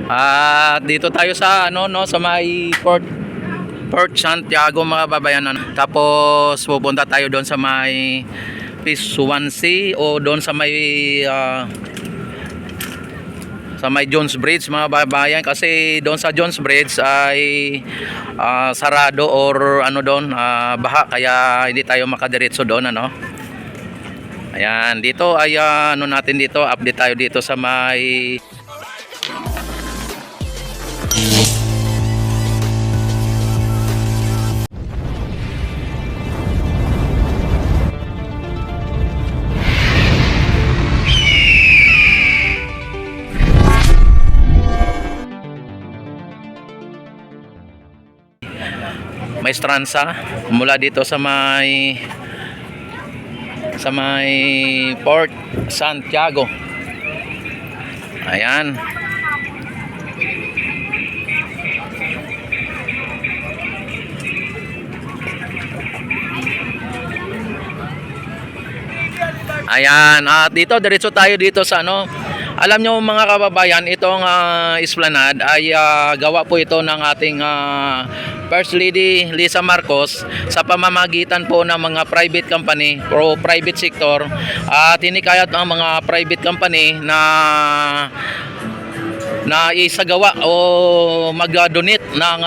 At dito tayo sa ano no sa may Port Santiago mga babayan. Tapos pupunta tayo doon sa may Swansea o doon sa may Jones Bridge mga babayan, kasi doon sa Jones Bridge ay sarado or ano doon baha, kaya hindi tayo makadiretso doon ano. Ayan, dito ay ano natin dito, update tayo dito sa may Stransa mula dito sa may Port Santiago. Ayan. Ayan, at dito diretso tayo dito sa ano. Alam nyo mga kababayan, itong Esplanade ay gawa po ito ng ating First Lady Lisa Marcos sa pamamagitan po ng mga private company o private sector, at hinikayat ang mga private company na isagawa o mag-donate ng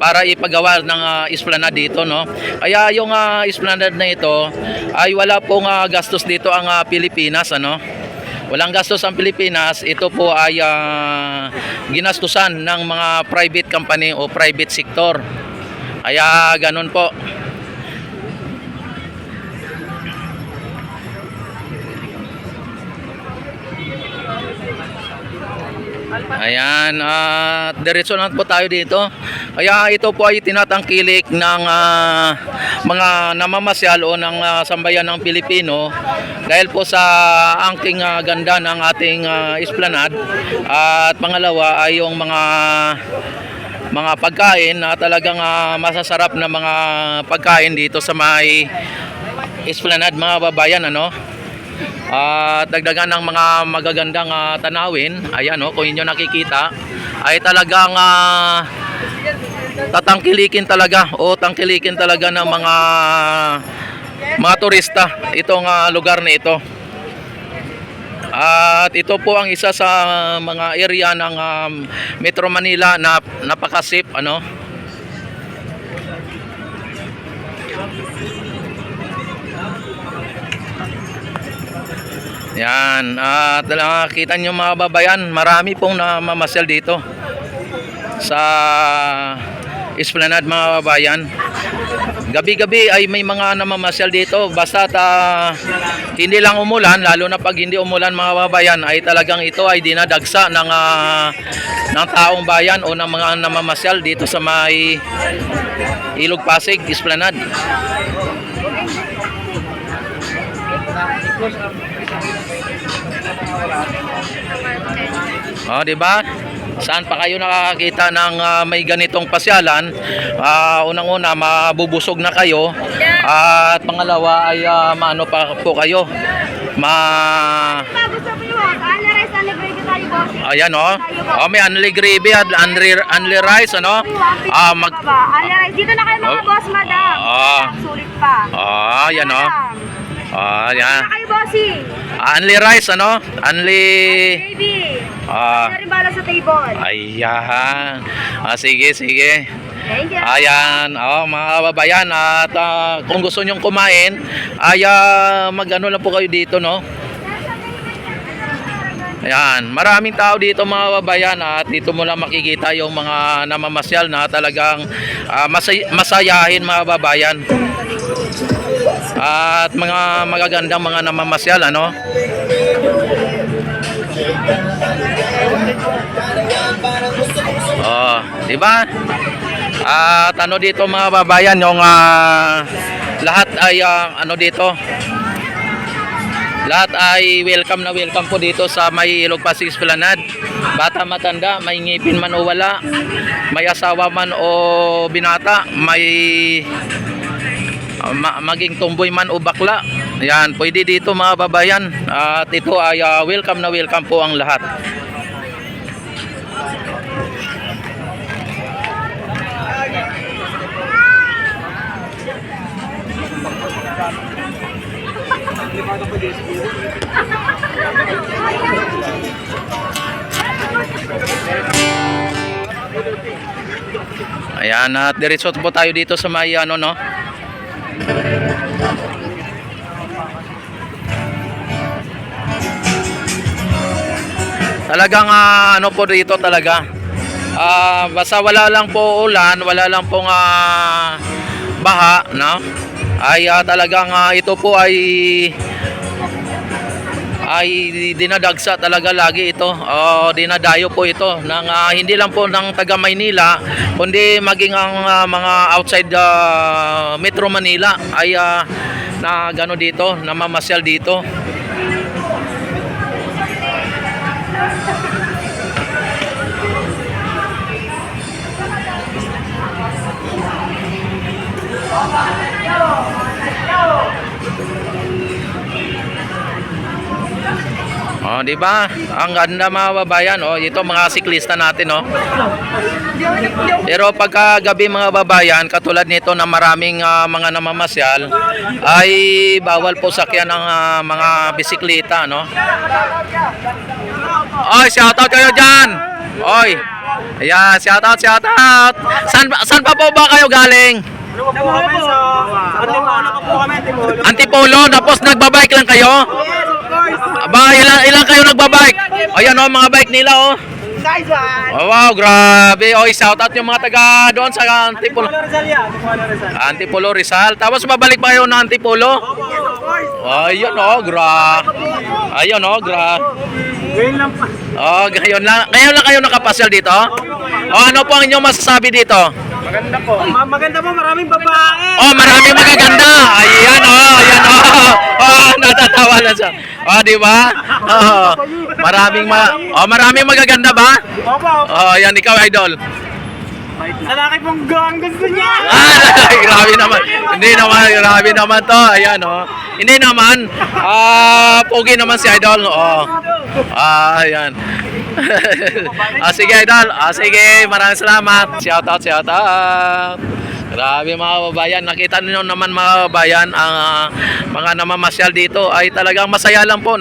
para ipagawa ng Esplanade dito no. Kaya yung Esplanade na ito ay wala pong gastos dito ang Pilipinas ano. Walang gastos ang Pilipinas. Ito po ay ginastusan ng mga private company o private sector. Kaya ganun po. Ayan, diretso na po tayo dito. Kaya ito po ay tinatangkilik ng mga namamasyal o ng sambayan ng Pilipino dahil po sa angking ganda ng ating Esplanade, at pangalawa ay yung mga pagkain na talagang masasarap na mga pagkain dito sa may Esplanade mga babayan ano. At dagdagan ng mga magagandang tanawin. Ayan kung inyo nakikita ay talagang tatangkilikin talaga o tangkilikin talaga ng mga turista itong lugar na ito. At ito po ang isa sa mga area ng Metro Manila na napakasip ano. Yan, at nakita nyo mga babayan, marami pong namamasyal dito sa Esplanade mga babayan. Gabi-gabi ay may mga namamasyal dito, basta hindi lang umulan, lalo na pag hindi umulan mga babayan ay talagang ito ay dinadagsa ng taong bayan o ng mga namamasyal dito sa may Ilog Pasig Esplanade. Di ba? Saan pa kayo nakakita ng may ganitong pasyalan? Unang-una, mabubusog na kayo. At pangalawa ay maano pa po kayo. Ayan may unli gravy at unli rice ano. Unli rice dito na kayo mga boss, madam. Sulit pa. Yan yan. Kayo bossy. Unli rice ano? Unli Baby. Rin bala sa table. Ayan. Sige. Thank you. Ayan, mga kababayan, at kung gusto nyong kumain ay mag-ano lang po kayo dito no. Ayan, maraming tao dito mga kababayan, at dito mo lang makikita yung mga namamasyal na talagang masayahin mga kababayan. At mga magagandang mga namamasyal ano. Diba? At ano dito mga babayan, yung lahat ay ano dito, lahat ay welcome na welcome po dito sa may Ilog Pasig Esplanade. Bata matanda, may ngipin man o wala, may asawa man o binata, may maging tumboy man o bakla, yan, pwede dito mga babayan. At ito ay welcome na welcome po ang lahat. Ayan, at diretso po tayo dito sa may ano, no? Talagang ano po dito talaga. Basta wala lang po ulan, wala lang pong baha, no? Ay talagang ito po ay dinadagsa talaga lagi ito. Dinadayo po ito ng hindi lang po ng taga Maynila, kundi maging ang mga outside Metro Manila ay na gano dito, namamasyal dito. Di ba? Ang ganda mga babayan, ito mga siklista natin, Pero pagka gabi mga babayan, katulad nito na maraming mga namamasyal, ay bawal po sakyan ng mga bisikleta, Oy, shoutout kayo diyan. Oy. Ayan, shoutout. Saan pa po ba kayo galing? Antipolo, tapos nagbabike lang kayo? Aba, ilang kayo nagbabike? Ayan mga bike nila, wow, grabe. Shoutout yung mga taga doon sa Antipolo. Antipolo, Rizal. Tapos babalik pa kayo na Antipolo? Ayun, Ayun, Ngayon lang pa. ngayon lang kayo nakapasyal dito? Ano po ang inyong masasabi dito? Maganda po. Maganda po, maraming babae. Maraming magaganda. Ayan, natatawa na siya. Di ba? Maraming magaganda ba? Opo. Yan, ikaw, idol. Lalaki pong gang gusto niya. Grabe naman. Hindi naman, grabe naman to. Ayan, Hindi naman. Pogi naman si idol. Ayan. Sige, idol. Sige, maraming salamat. Shoutout. Grabe mga babayan, nakita niyo naman mga babayan, ang mga namamasyal dito ay talagang masaya lang po,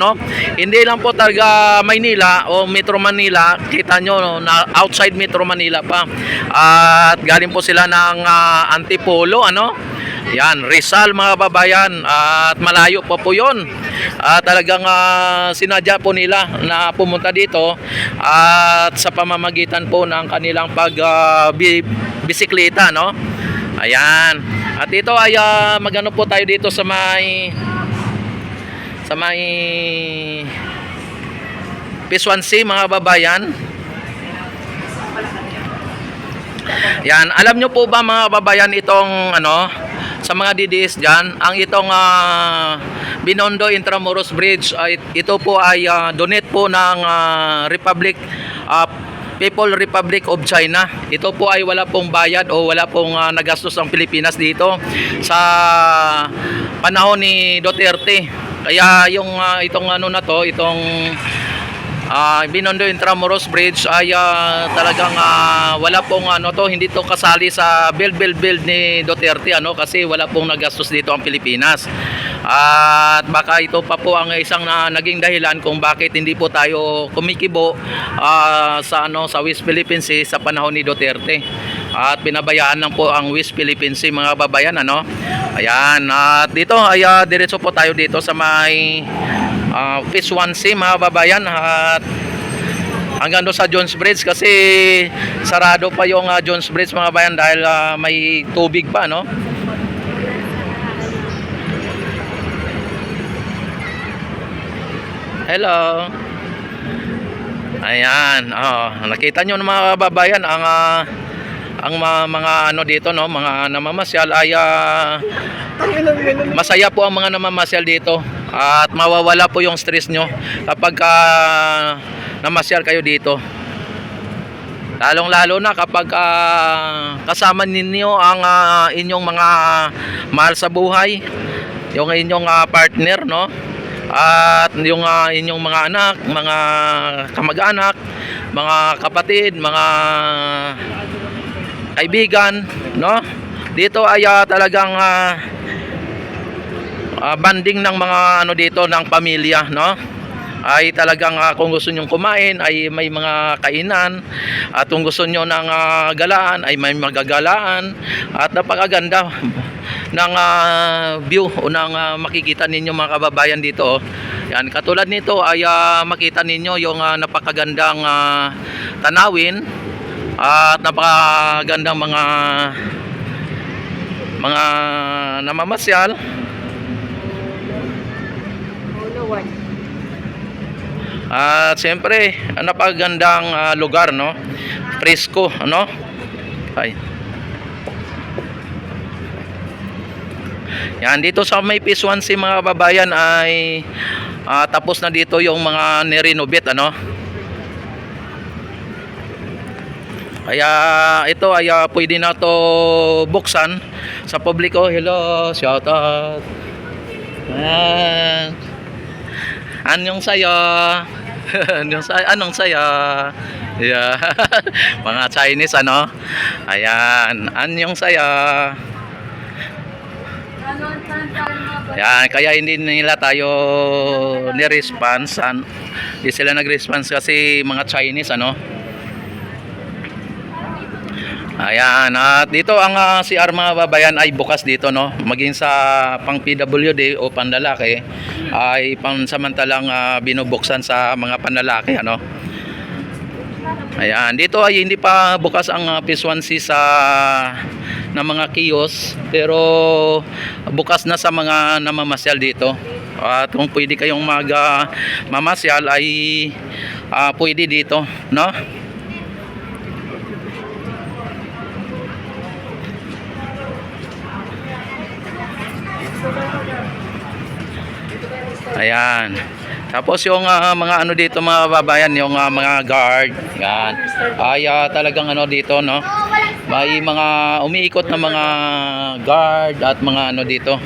Hindi lang po talaga Maynila o Metro Manila, kita nyo na outside Metro Manila pa. At galing po sila ng Antipolo, Yan, Rizal mga babayan, at malayo po po 'yon. Talagang sinadya po nila na pumunta dito at sa pamamagitan po ng kanilang bisikleta, Ayan. At ito ay magano po tayo dito sa may Piswansi mga babayan. Yan, alam nyo po ba mga babayan itong sa mga DDS dyan, ang itong Binondo Intramuros Bridge, ito po ay donate po ng People Republic of China. Ito po ay wala pong bayad o wala pong nagastos ang Pilipinas dito sa panahon ni Duterte. Kaya yung itong itong Binondo Intramuros Bridge ay talagang wala pong hindi to kasali sa build ni Duterte kasi wala pong nagastos dito ang Pilipinas. At baka ito pa po ang isang naging dahilan kung bakit hindi po tayo kumikibo sa West Philippine Sea sa panahon ni Duterte. At pinabayaan lang po ang West Philippine Sea mga babayan, Ayan, at dito ay diretso po tayo dito sa may Piswansi mga babayan, at hanggang doon sa Jones Bridge kasi sarado pa yung Jones Bridge mga bayan dahil may tubig pa, Hello. Ayan, nakita nyo mga babayan ang mga dito, mga namamasyal ay masaya po ang mga namamasyal dito at mawawala po yung stress nyo kapag namasyal kayo dito, lalong-lalo na kapag kasama ninyo ang inyong mga mahal sa buhay, yung inyong partner, at yung inyong mga anak, mga kamag-anak, mga kapatid, mga kaibigan, dito ay talagang banding ng mga dito ng pamilya, ay talagang kung gusto nyong kumain ay may mga kainan, at kung gusto nyo ng galaan ay may magagalaan, at napakaganda ng view o ng makikita ninyo mga kababayan dito. Yan, katulad nito ay makita ninyo yung napakagandang tanawin at napakagandang mga namamasyal. At siyempre, napakagandang lugar, no? Presko, ano? Ay. Yan, dito sa may Phase 1C mga kababayan ay tapos na dito yung mga nirenovate, ano? Kaya ito ay pwede na to buksan sa publiko. Hello, shout out. Ayan. Anong saya? Anong saya? Yeah. Mga Chinese, ano? Ayan, anyong saya? Yan, kaya hindi nila tayo ni-response. Hindi sila nag-response kasi mga Chinese, ano? Ayan, at dito ang CR mga babayan ay bukas dito, no? Maging sa pang PWD o panlalaki ay pansamantalang binubuksan sa mga panlalaki, ano? Ayan, dito ay hindi pa bukas ang Phase 1C na mga kiosk, pero bukas na sa mga namamasyal dito. At kung pwede kayong mamasyal ay pwede dito, no? Ayan. Tapos yung mga ano dito mga babayan, yung mga guard, yan. Ay talagang ano dito, no? May mga umiikot na mga guard at mga ano dito,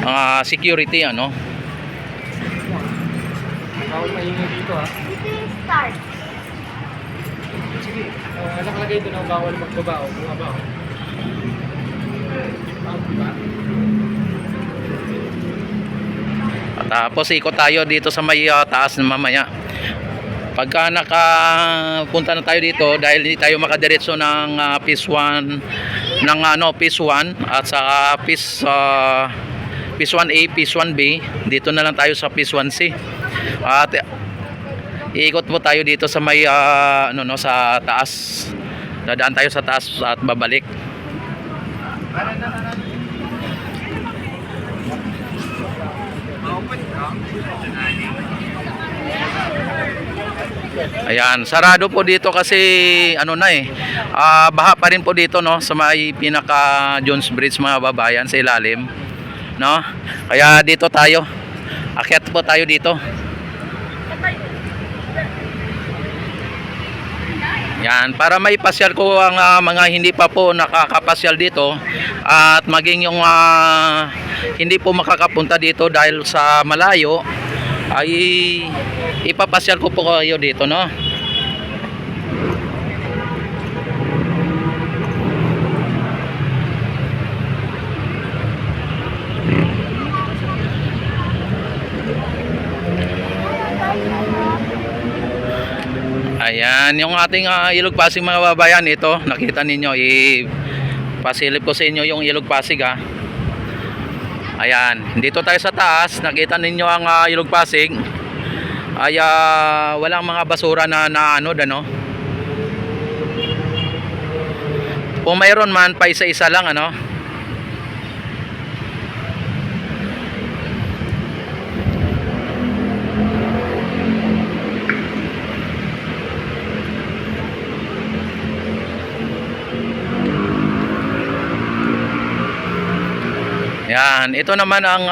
mga security, ano. Bawal maingay dito, ha? Dito yung start. Sige, nakalagay doon ang bawal magbabao. Bumabao. Tapos ikot tayo dito sa may taas na mamaya. Pagka nakapunta na tayo dito, dahil hindi tayo makadiretso ng Phase 1 ng Phase 1 at sa Phase 1A, Phase 1B, dito na lang tayo sa Phase 1C. At iikot po tayo dito sa may sa taas. Dadaan tayo sa taas at babalik. Ayan, sarado po dito kasi baha pa rin po dito, no, sa may pinaka Jones Bridge mga babayan sa ilalim, no. Kaya dito tayo. Akyat po tayo dito. Yan, para may pasyal ko ang mga hindi pa po nakakapasyal dito, at maging yung hindi po makakapunta dito dahil sa malayo, ay ipapasyal ko po kayo dito, no? Ayan, yung ating Ilog Pasig mga babayan, ito, nakita ninyo, ipasilip ko sa inyo yung Ilog Pasig, ha. Ayan, dito tayo sa taas, nakita ninyo ang Ilog Pasig. Ay walang mga basura na ano. Kung mayroon man, pa isa-isa lang, ano. Yan, ito naman ang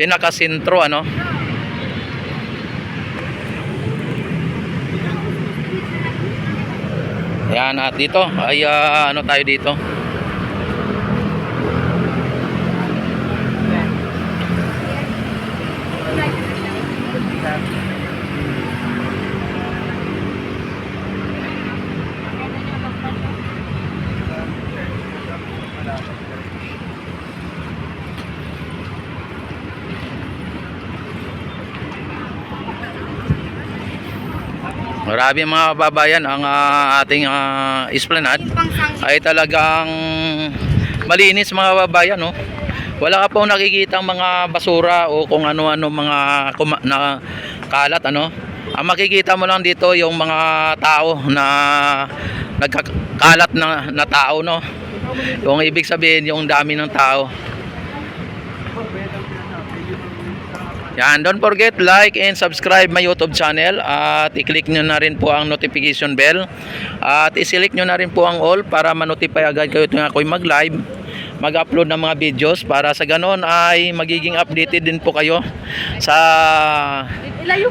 pinakasentro, ano. Yan, at dito ay ano tayo dito. Marami mga kababayan ang ating esplanade ay talagang malinis mga kababayan, no? Wala ka pong nakikitang mga basura o kung ano-ano mga na kalat, ano? Ang makikita mo lang dito yung mga tao na nagkakalat na tao, no? Yung ibig sabihin yung dami ng tao. Yan, don't forget like and subscribe my YouTube channel at i-click nyo na rin po ang notification bell at i-select nyo na rin po ang all para ma-notify agad kayo tuwing ako'y mag-live, mag-upload ng mga videos, para sa ganon ay magiging updated din po kayo sa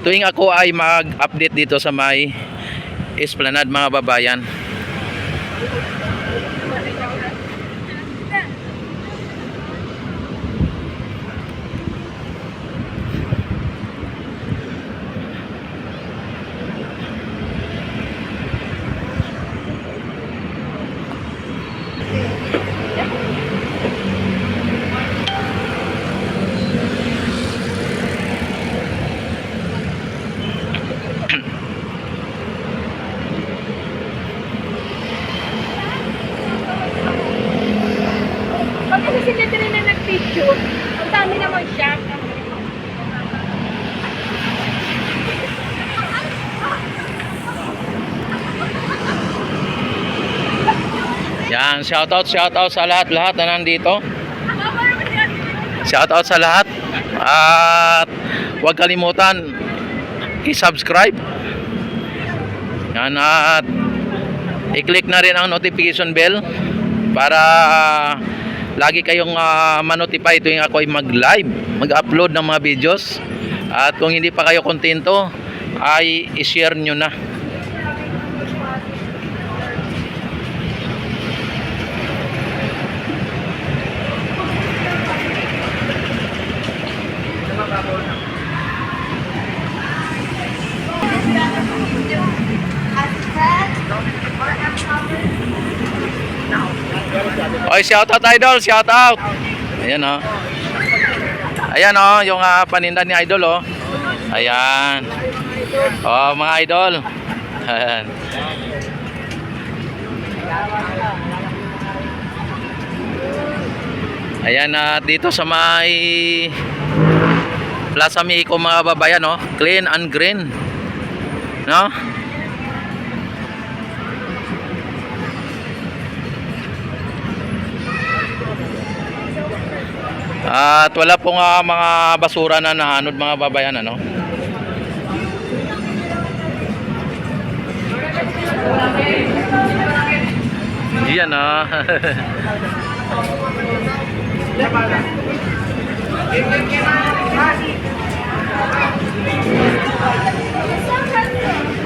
tuwing ako ay mag-update dito sa may esplanade mga babayan. Pag kasi si Catherine na nag-picture, ang dami naman siya. Yan, shoutout sa lahat na nandito. Shoutout sa lahat. At huwag kalimutan i-subscribe. Yan, at i-click na rin ang notification bell para lagi kayong ma-notify tuwing ako ay mag-live, mag-upload ng mga videos. At kung hindi pa kayo kontento ay i-share nyo na. Oy, shoutout idol, shoutout. Ayan oh. Ayan oh, yung paninda ni idol oh. Ayan. Oh, mga idol. Ayan. Ayan dito sa may Plaza Miko mga babayan, no? Clean and green. No? At wala pong mga basura na nahanod mga babayan, ano? Yan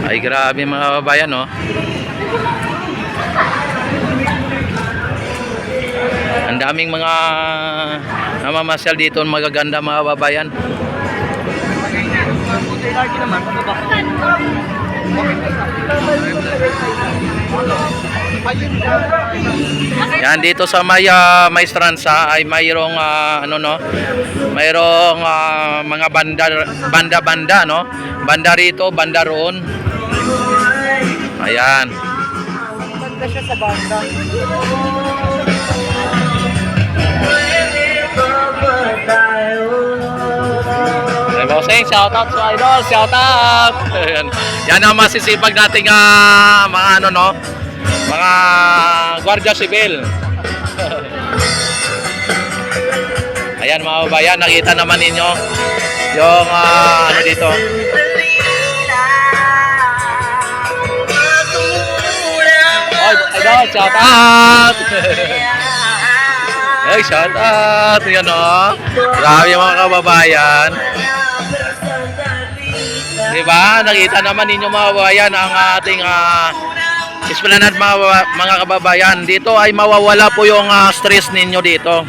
Ay grabe mga babayan, no? Ang daming mga namamasyal dito, magaganda mga babayan. Yan dito sa may Maestranza ay mayroong mayroong mga banda no? Banda rito, banda roon. Ayan. Banda siya sa banda. Hey, bossing, shout out sa idol, shout out. Yan ang masisipag nating mga mga Guardia Civil. Ayan mga babayan, nakita naman ninyo yung dito. Oh, idol, shout out. Hey, shout out. Yan o. Grabe mga kababayan. Diba? Nakita naman ninyo mga kababayan ang ating esplanade mga kababayan. Dito ay mawawala po yung stress ninyo dito.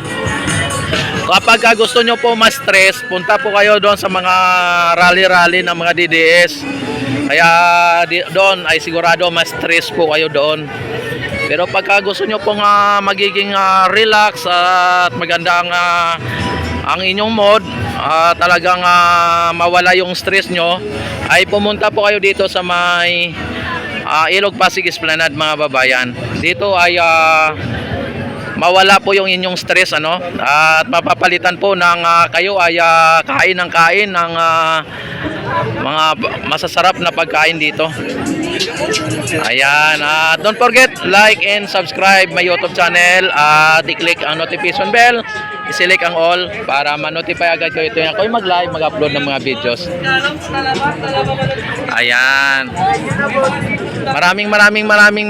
Kapag gusto nyo po ma-stress, punta po kayo doon sa mga rally-rally ng mga DDS. Kaya doon ay sigurado ma-stress po kayo doon. Pero pagka gusto nyo pong magiging relax at magandang ang inyong mood, talagang mawala yung stress nyo, ay pumunta po kayo dito sa may Ilog Pasig Esplanade mga babayan. Dito ay mawala po yung inyong stress, ano, at mapapalitan po ng kayo ay kain ng mga masasarap na pagkain dito. Ayan, don't forget like and subscribe my YouTube channel at i-click ang notification bell, i-select ang all para ma-notify agad kayo ito yung ako'y mag-live, mag-upload ng mga videos. Ayan,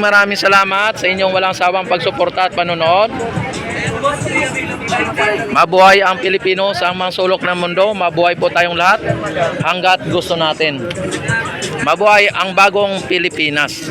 maraming salamat sa inyong walang sawang pagsuporta at panonood. Mabuhay ang Pilipino sa mga sulok ng mundo. Mabuhay po tayong lahat hanggat gusto natin. Mabuhay ang bagong Pilipinas.